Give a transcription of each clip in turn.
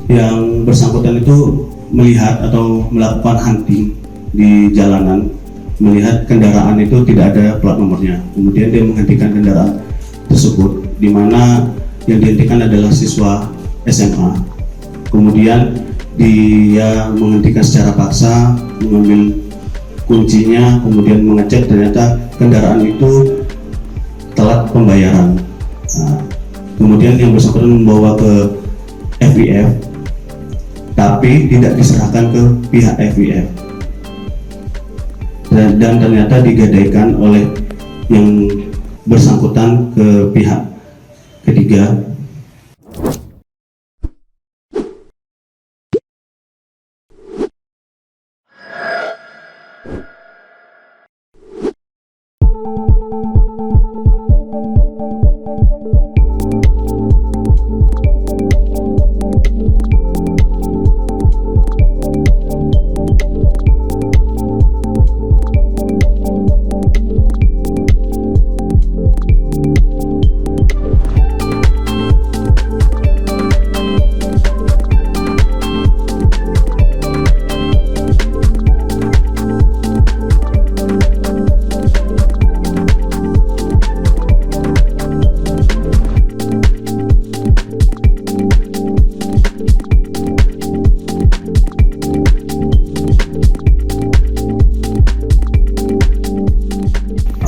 yang bersangkutan itu melihat atau melakukan hunting di jalanan, melihat kendaraan itu tidak ada plat nomornya. Kemudian dia menghentikan kendaraan tersebut, di mana yang dihentikan adalah siswa SMA. Kemudian dia menghentikan secara paksa, mengambil kuncinya, kemudian mengecek, ternyata kendaraan itu telat pembayaran. Nah, kemudian yang bersangkutan membawa ke FIF, tapi tidak diserahkan ke pihak FIF, dan ternyata digadaikan oleh yang bersangkutan ke pihak ketiga.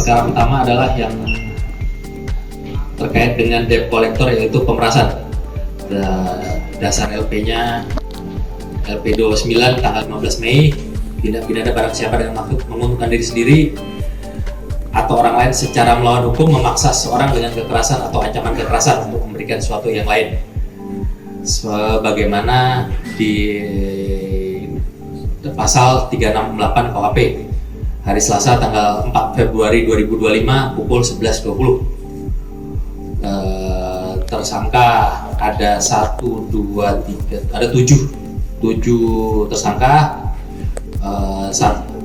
Perkara pertama adalah yang terkait dengan debt collector, yaitu pemerasan. Dasar LP-nya LP 29 tanggal 15 Mei, tindak pidana barang siapa dengan maksud menguntungkan diri sendiri atau orang lain secara melawan hukum, memaksa seseorang dengan kekerasan atau ancaman kekerasan untuk memberikan sesuatu yang lain, sebagaimana di pasal 368 KUHP hari Selasa tanggal 4 Februari 2025 pukul 11.20. Tersangka ada 1, 2, 3, ada 7 tersangka.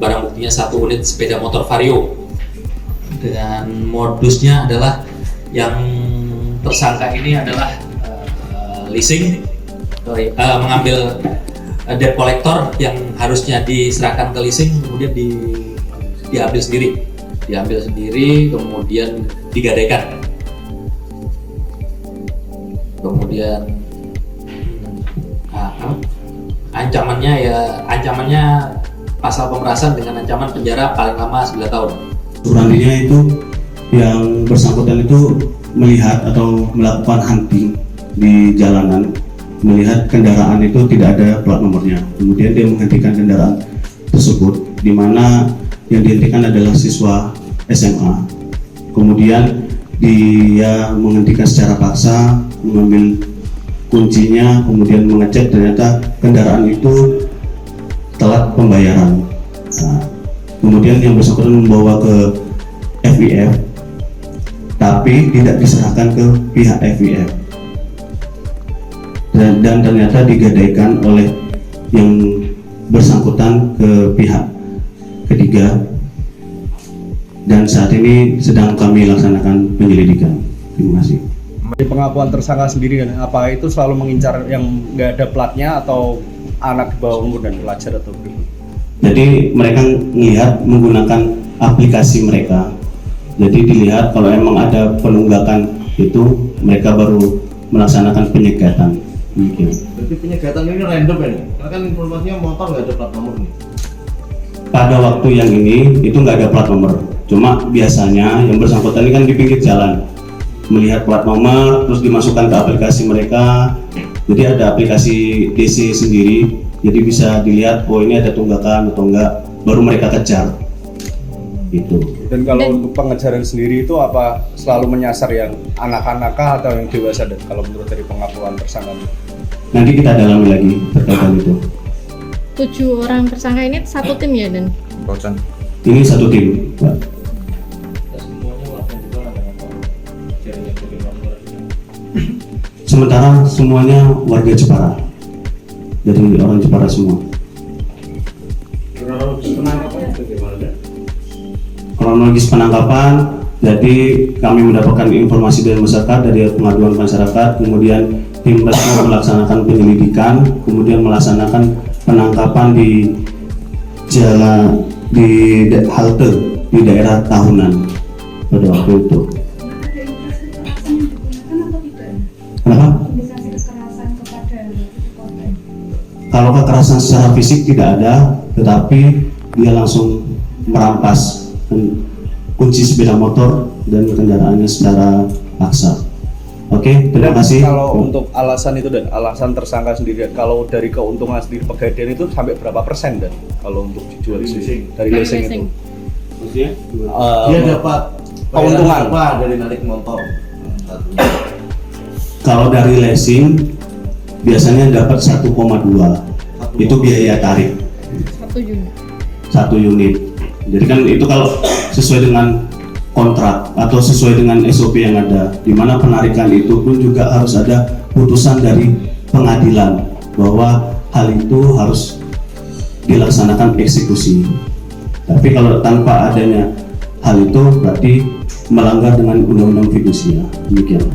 Barang buktinya 1 unit sepeda motor Vario, dengan modusnya adalah yang tersangka ini adalah mengambil debt collector yang harusnya diserahkan ke leasing, kemudian diambil sendiri, kemudian digadaikan. Kemudian ancamannya pasal pemerasan dengan ancaman penjara paling lama 9 tahun. Surandinya itu yang bersangkutan itu melihat atau melakukan hunting di jalanan, melihat kendaraan itu tidak ada plat nomornya. Kemudian dia menghentikan kendaraan tersebut, di mana yang dihentikan adalah siswa SMA. Kemudian dia menghentikan secara paksa, mengambil kuncinya, kemudian mengecek, ternyata kendaraan itu telat pembayaran. Nah, kemudian yang bersangkutan membawa ke FIF, tapi tidak diserahkan ke pihak FIF, dan ternyata digadaikan oleh yang bersangkutan ke pihak ketiga, dan saat ini sedang kami laksanakan penyelidikan. Terima kasih. Di pengakuan tersangka sendiri, kan, apa itu selalu mengincar yang nggak ada platnya atau anak di bawah umur dan pelajar atau berikut? Jadi mereka melihat menggunakan aplikasi mereka. Jadi dilihat kalau emang ada penunggakan itu, mereka baru melaksanakan penyegatan. Berarti penyegatan ini random ya? Karena kan informasinya motor nggak ada plat nomor nih. Pada waktu yang ini itu nggak ada plat nomor. Cuma biasanya yang bersangkutan ini kan di pinggir jalan, melihat plat nomor terus dimasukkan ke aplikasi mereka. Jadi ada aplikasi DC sendiri, jadi bisa dilihat oh ini ada tunggakan atau enggak, baru mereka kejar gitu. Dan kalau untuk pengejaran sendiri itu apa selalu menyasar yang anak-anak atau yang dewasa, dan kalau menurut dari pengakuan tersangka? Nanti kita dalami lagi terkait hal itu. 7 orang tersangka ini satu tim ya, Dan? Ini satu tim, Pak. Sementara semuanya warga Jepara, dari orang Jepara semua. Kronologis penangkapan, jadi kami mendapatkan informasi dari masyarakat, dari pengaduan masyarakat, kemudian tim Basmo melaksanakan penyelidikan, kemudian melaksanakan penangkapan di jalan di halte di daerah Tahunan pada waktu itu. Kenapa? Kalau kekerasan secara fisik tidak ada, tetapi dia langsung merampas kunci sepeda motor dan kendaraannya secara paksa. Oke, terima kasih. Kalau untuk alasan itu dan alasan tersangka sendiri, kalau dari keuntungan sendiri Pegadaian itu sampai berapa persen dan kalau untuk dijual Dari sendiri? leasing. Dari leasing itu? Maksudnya? Dia dapat keuntungan apa dari narik motor? Kalau dari leasing biasanya dapat 1,2, itu biaya tarik 1 unit. 1 unit. Jadi kan itu kalau sesuai dengan kontrak atau sesuai dengan SOP yang ada, di mana penarikan itu pun juga harus ada putusan dari pengadilan bahwa hal itu harus dilaksanakan eksekusi. Tapi kalau tanpa adanya hal itu berarti melanggar dengan undang-undang fidusia. Demikian.